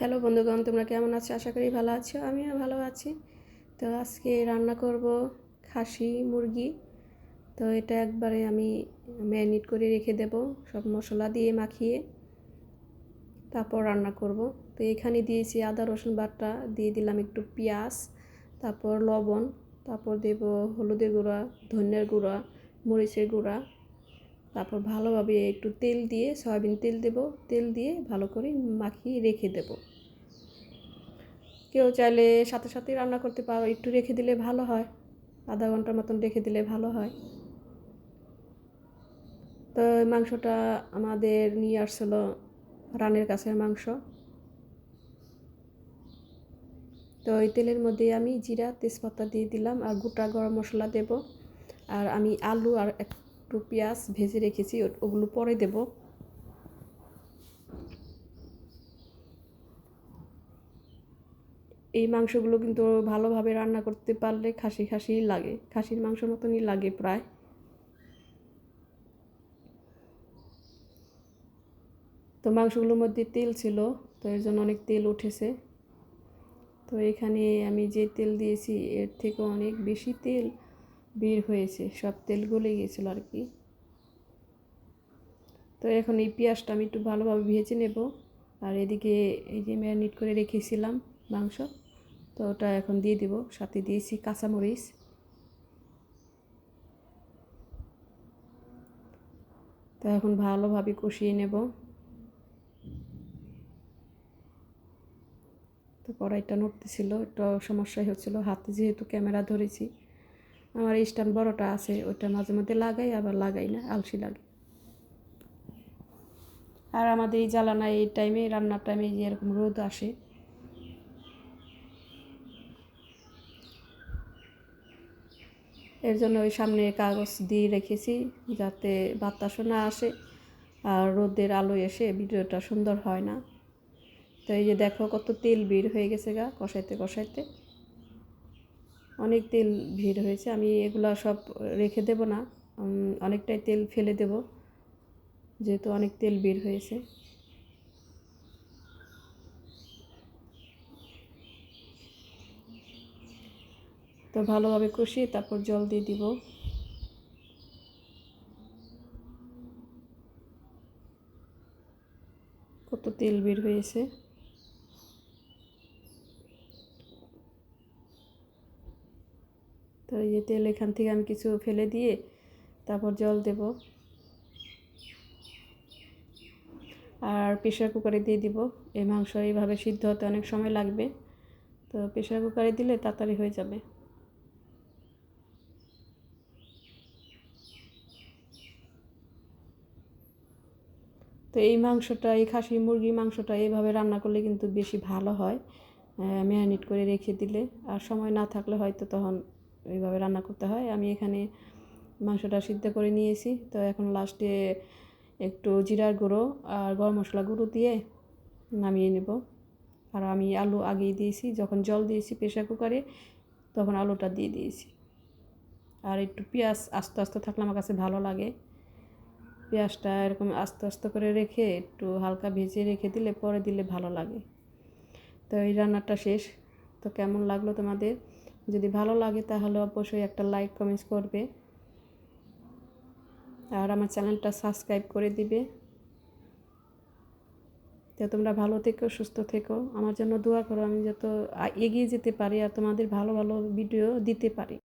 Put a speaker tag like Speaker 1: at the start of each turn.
Speaker 1: Hello বন্ধুগণ, তোমরা কেমন আছো? আশা করি ভালো আছো। আমিও ভালো আছি। তো আজকে রান্না করব খাসি মুরগি। তো এটা একবারে আমি ম্যারিনেট করে রেখে দেব, সব মশলা দিয়ে মাখিয়ে তারপর রান্না করব। তো এখানে দিয়েছি আদা রসুন বাটা, দিয়ে দিলাম একটু পেঁয়াজ, তারপর লবণ, তারপর দেব হলুদের গুঁড়া, ধনিয়ার গুঁড়া, মরিচের গুঁড়া, তারপর ভালোভাবে একটু তেল দিয়ে সয়াবিন তেল দেব, তেল দিয়ে ভালো করে মাখিয়ে রেখে দেব। কেউ চাইলে সাথে সাথেই রান্না করতে পারো, একটু রেখে দিলে ভালো হয়, আধা ঘন্টার মতন রেখে দিলে ভালো হয়। তো মাংসটা আমাদের নিয়ে আসছিলো রানের কাছের মাংস। তো ওই তেলের মধ্যে আমি জিরা তেজপাতা দিয়ে দিলাম আর গোটা গরম মশলা দেব। আর আমি আলু আর একটু পেঁয়াজ ভেজে রেখেছি, ওগুলো পরে দেব। এই মাংসগুলো কিন্তু ভালোভাবে রান্না করতে পারলে খাসি খাসি লাগে, খাসির মাংস মতনই লাগে প্রায়। তো মাংসগুলোর মধ্যে তেল ছিল, তো এর জন্য অনেক তেল উঠেছে। তো এখানে আমি যে তেল দিয়েছি এর থেকে অনেক বেশি তেল বের হয়েছে, সব তেল গলে গিয়েছিল আর কি। তো এখন এই পেঁয়াজটা আমি একটু ভালোভাবে ভেজে নেব। আর এদিকে এই যে ম্যারিনেট করে রেখেছিলাম মাংস, তো ওটা এখন দিয়ে দেব। সাথে দিয়েছি কাঁচামরিচ। তো এখন ভালোভাবে কষিয়ে নেব। তো কড়াইটা নড়তেছিল, একটু সমস্যাই হচ্ছিল, হাতে যেহেতু ক্যামেরা ধরেছি। আমার স্ট্যান্ড বড়টা আছে, ওইটা মাঝে মধ্যে লাগাই, আবার লাগাই না, আলসি লাগে। আর আমাদের এই জ্বালানায় এই টাইমে, রান্নার টাইমে এরকম রোদ আসে। এর জন্য ওই সামনে কাগজ দিয়ে রেখেছি যাতে বাতাসও না আসে আর রোদের আলো এসে ভিডিওটা সুন্দর হয় না। তো এই যে দেখো কত তেল বের হয়ে গেছে গা, কষাইতে কষাইতে অনেক তেল বের হয়েছে। আমি এগুলা সব রেখে দেব না, অনেকটাই তেল ফেলে দেব যেহেতু অনেক তেল বের হয়েছে। তো ভালোভাবে কষিয়ে তারপর জল দিয়ে দিব। কত তেল বের হয়েছে। তো এই যে তেল এখান থেকে আমি কিছু ফেলে দিয়ে তারপর জল দেব। আর প্রেশার কুকারে দিয়ে দিব। এই মাংস এইভাবে সিদ্ধ হতে অনেক সময় লাগবে, তো প্রেশার কুকারে দিলে তাড়াতাড়ি হয়ে যাবে। তো এই মাংসটা, এই খাসি মুরগির মাংসটা এইভাবে রান্না করলে কিন্তু বেশি ভালো হয়, ম্যারিনেট করে রেখে দিলে। আর সময় না থাকলে হয়তো তখন এইভাবে রান্না করতে হয়। আমি এখানে মাংসটা সিদ্ধ করে নিয়েছি। তো এখন লাস্টে একটু জিরার গুঁড়ো আর গরম মশলা গুঁড়ো দিয়ে নামিয়ে নেব। আর আমি আলু আগেই দিয়েছি, যখন জল দিয়েছি প্রেশার কুকারে তখন আলুটা দিয়ে দিয়েছি। আর একটু পেঁয়াজ আস্তে আস্তে থাকলে আমার কাছে ভালো লাগে। পেঁয়াজটা এরকম আস্তে আস্তে করে রেখে একটু হালকা ভেজে রেখে দিলে পরে দিলে ভালো লাগে। তো এই রান্নাটা শেষ। তো কেমন লাগলো তোমাদের? যদি ভালো লাগে তাহলে অবশ্যই একটা লাইক কমেন্টস করবে আর আমার চ্যানেলটা সাবস্ক্রাইব করে দিবে। তো তোমরা ভালো থেকো, সুস্থ থেকো, আমার জন্য দোয়া করো, আমি যত এগিয়ে যেতে পারি আর তোমাদের ভালো ভালো ভিডিও দিতে পারি।